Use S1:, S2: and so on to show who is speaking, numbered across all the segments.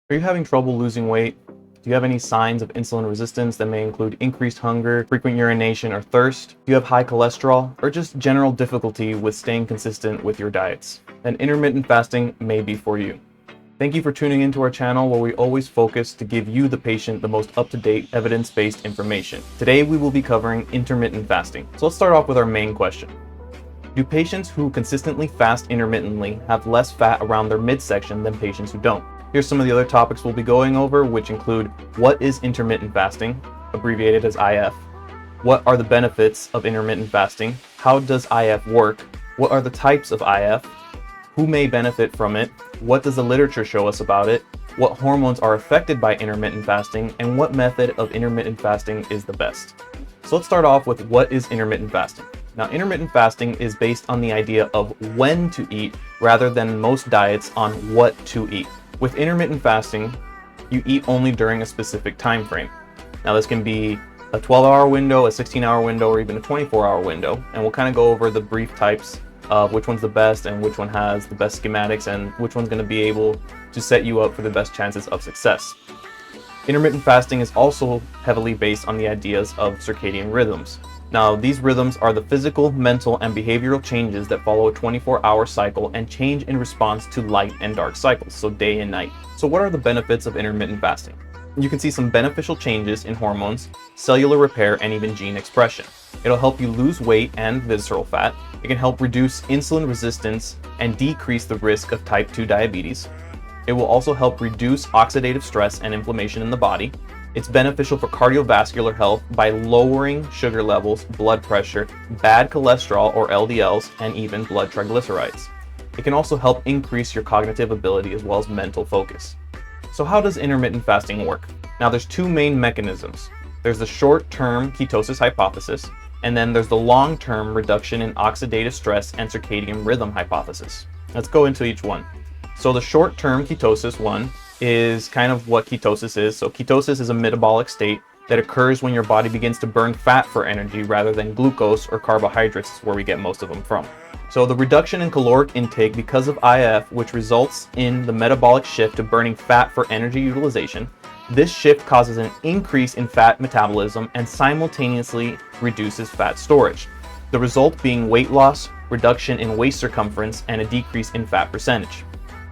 S1: Are you having trouble losing weight? Do you have any signs of insulin resistance that may include increased hunger, frequent urination, or thirst? Do you have high cholesterol, or just general difficulty with staying consistent with your diets? Then intermittent fasting may be for you. Thank you for tuning into our channel where we always focus to give you, the patient, the most up-to-date, evidence-based information. Today we will be covering intermittent fasting. So let's start off with our main question. Do patients who consistently fast intermittently have less fat around their midsection than patients who don't? Here's some of the other topics we'll be going over, which include: what is intermittent fasting, abbreviated as IF? What are the benefits of intermittent fasting? How does IF work? What are the types of IF? Who may benefit from it? What does the literature show us about it? What hormones are affected by intermittent fasting? And what method of intermittent fasting is the best? So let's start off with what is intermittent fasting. Now, intermittent fasting is based on the idea of when to eat rather than most diets on what to eat. With intermittent fasting, you eat only during a specific time frame. Now, this can be a 12-hour window, a 16-hour window, or even a 24-hour window. And we'll kind of go over the brief types of which one's the best and which one has the best schematics and which one's going to be able to set you up for the best chances of success. Intermittent fasting is also heavily based on the ideas of circadian rhythms. Now, these rhythms are the physical, mental, and behavioral changes that follow a 24-hour cycle and change in response to light and dark cycles, so day and night. So what are the benefits of intermittent fasting? You can see some beneficial changes in hormones, cellular repair, and even gene expression. It'll help you lose weight and visceral fat. It can help reduce insulin resistance and decrease the risk of type 2 diabetes. It will also help reduce oxidative stress and inflammation in the body. It's beneficial for cardiovascular health by lowering sugar levels, blood pressure, bad cholesterol or LDLs, and even blood triglycerides. It can also help increase your cognitive ability as well as mental focus. So how does intermittent fasting work? Now, there's two main mechanisms. There's the short-term ketosis hypothesis, and then there's the long-term reduction in oxidative stress and circadian rhythm hypothesis. Let's go into each one. So the short-term ketosis one is kind of what ketosis is. So ketosis is a metabolic state that occurs when your body begins to burn fat for energy rather than glucose or carbohydrates, where we get most of them from. So the reduction in caloric intake because of IF, which results in the metabolic shift to burning fat for energy utilization. This shift causes an increase in fat metabolism and simultaneously reduces fat storage. The result being weight loss, reduction in waist circumference, and a decrease in fat percentage.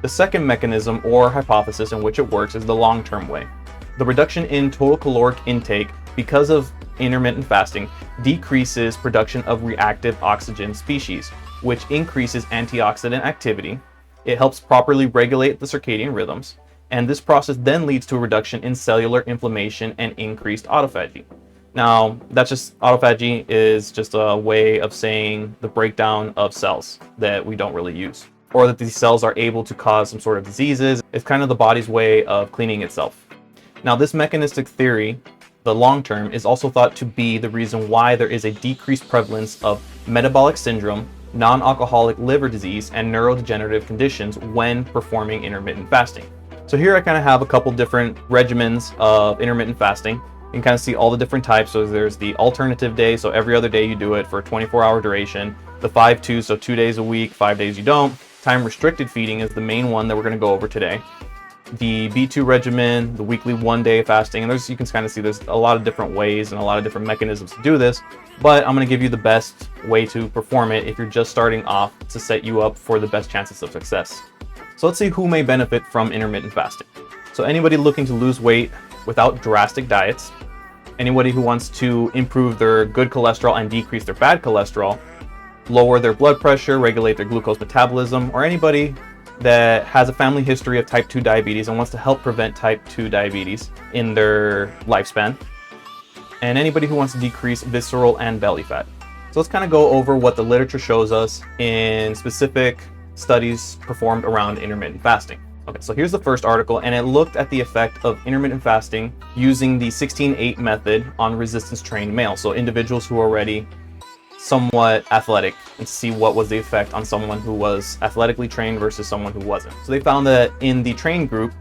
S1: The second mechanism or hypothesis in which it works is the long-term way. The reduction in total caloric intake because of intermittent fasting decreases production of reactive oxygen species, which increases antioxidant activity. It helps properly regulate the circadian rhythms, and this process then leads to a reduction in cellular inflammation and increased autophagy. Now, autophagy is just a way of saying the breakdown of cells that we don't really use, or that these cells are able to cause some sort of diseases. It's kind of the body's way of cleaning itself. Now, this mechanistic theory, the long term, is also thought to be the reason why there is a decreased prevalence of metabolic syndrome, non-alcoholic liver disease, and neurodegenerative conditions when performing intermittent fasting. So here I kind of have a couple different regimens of intermittent fasting. You can kind of see all the different types. So there's the alternative day, so every other day you do it for a 24-hour duration. The 5-2, so 2 days a week, 5 days you don't. Time restricted feeding is the main one that we're going to go over today. The B2 regimen, the weekly 1-day fasting, and you can kind of see there's a lot of different ways and a lot of different mechanisms to do this, but I'm going to give you the best way to perform it if you're just starting off, to set you up for the best chances of success. So let's see who may benefit from intermittent fasting. So anybody looking to lose weight without drastic diets, anybody who wants to improve their good cholesterol and decrease their bad cholesterol, lower their blood pressure, regulate their glucose metabolism, or anybody that has a family history of type 2 diabetes and wants to help prevent type 2 diabetes in their lifespan, and anybody who wants to decrease visceral and belly fat. So let's kind of go over what the literature shows us in specific studies performed around intermittent fasting. Okay, so here's the first article, and it looked at the effect of intermittent fasting using the 16-8 method on resistance-trained males, so individuals who are already somewhat athletic, and see what was the effect on someone who was athletically trained versus someone who wasn't. So they found that in the trained group,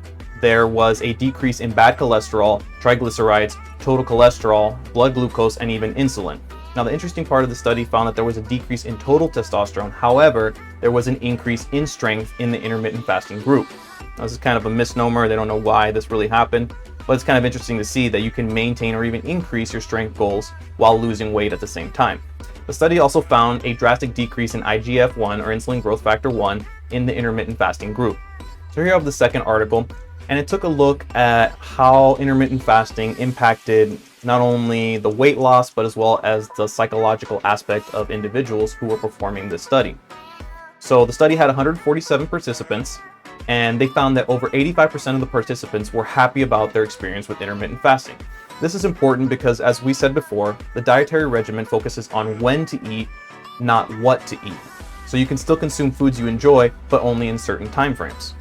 S1: there was a decrease in bad cholesterol, triglycerides, total cholesterol, blood glucose, and even insulin. Now, the interesting part of the study found that there was a decrease in total testosterone. However, there was an increase in strength in the intermittent fasting group. Now, this is kind of a misnomer. They don't know why this really happened, but it's kind of interesting to see that you can maintain or even increase your strength goals while losing weight at the same time. The study also found a drastic decrease in IGF-1 or insulin growth factor 1 in the intermittent fasting group. So here you have the second article, and it took a look at how intermittent fasting impacted not only the weight loss, but as well as the psychological aspect of individuals who were performing this study. So the study had 147 participants, and they found that over 85% of the participants were happy about their experience with intermittent fasting. This is important because, as we said before, the dietary regimen focuses on when to eat, not what to eat. So you can still consume foods you enjoy, but only in certain time frames.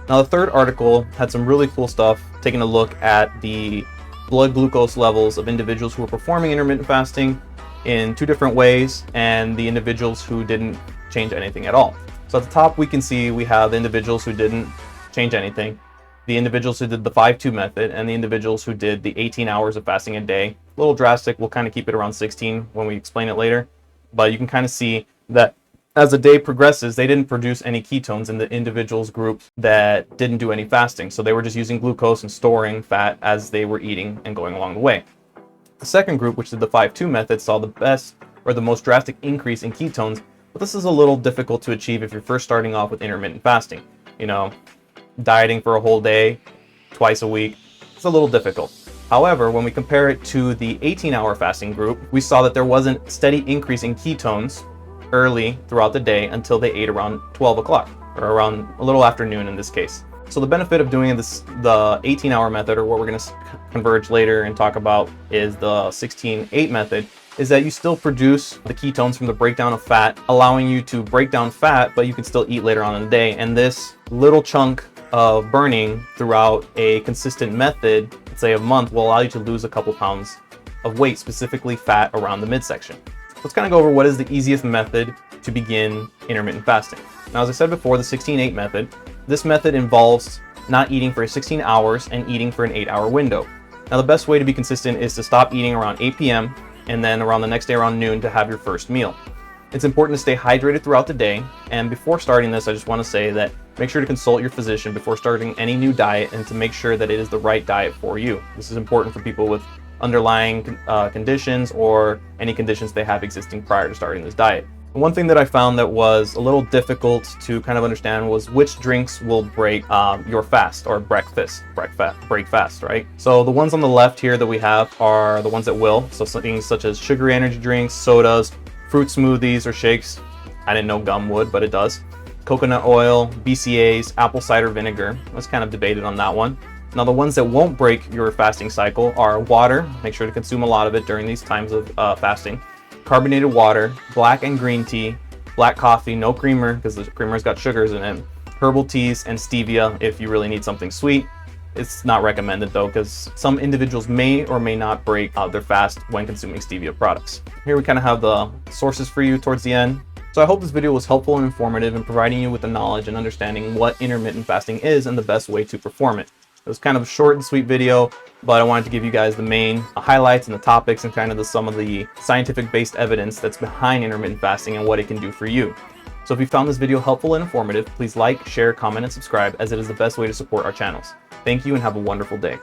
S1: Now, the third article had some really cool stuff, taking a look at the blood glucose levels of individuals who were performing intermittent fasting in two different ways, and the individuals who didn't change anything at all. So at the top, we can see we have the individuals who didn't change anything, the individuals who did the 5-2 method, and the individuals who did the 18 hours of fasting a day. A little drastic. We'll kind of keep it around 16 when we explain it later. But you can kind of see that as the day progresses, they didn't produce any ketones in the individuals group that didn't do any fasting. So they were just using glucose and storing fat as they were eating and going along the way. The second group, which did the 5-2 method, saw the best or the most drastic increase in ketones. But this is a little difficult to achieve if you're first starting off with intermittent fasting. You know, dieting for a whole day, twice a week, it's a little difficult. However, when we compare it to the 18-hour fasting group, we saw that there wasn't steady increase in ketones early throughout the day until they ate around 12 o'clock, or around a little after noon in this case. So the benefit of doing this, the 18-hour method, or what we're going to converge later and talk about is the 16-8 method, is that you still produce the ketones from the breakdown of fat, allowing you to break down fat, but you can still eat later on in the day. And this little chunk of burning throughout a consistent method, let's say a month, will allow you to lose a couple pounds of weight, specifically fat around the midsection. Let's kind of go over what is the easiest method to begin intermittent fasting. Now, as I said before, the 16-8 method, this method involves not eating for 16 hours and eating for an 8-hour window. Now, the best way to be consistent is to stop eating around 8 p.m. and then around the next day around noon to have your first meal. It's important to stay hydrated throughout the day, and before starting this, I just want to say that make sure to consult your physician before starting any new diet and to make sure that it is the right diet for you. This is important for people with underlying conditions or any conditions they have existing prior to starting this diet. One thing that I found that was a little difficult to kind of understand was which drinks will break your fast or break fast, right? So the ones on the left here that we have are the ones that will. So things such as sugary energy drinks, sodas, fruit smoothies or shakes. I didn't know gum would, but it does. Coconut oil, BCAAs, apple cider vinegar. I was kind of debated on that one. Now, the ones that won't break your fasting cycle are water. Make sure to consume a lot of it during these times of fasting. Carbonated water, black and green tea, black coffee, no creamer because the creamer's got sugars in it, herbal teas, and stevia if you really need something sweet. It's not recommended though, because some individuals may or may not break their fast when consuming stevia products. Here we kind of have the sources for you towards the end. So I hope this video was helpful and informative in providing you with the knowledge and understanding what intermittent fasting is and the best way to perform it. It was kind of a short and sweet video, but I wanted to give you guys the main highlights and the topics and kind of some of the scientific based evidence that's behind intermittent fasting and what it can do for you. So if you found this video helpful and informative, please like, share, comment, and subscribe, as it is the best way to support our channels. Thank you and have a wonderful day.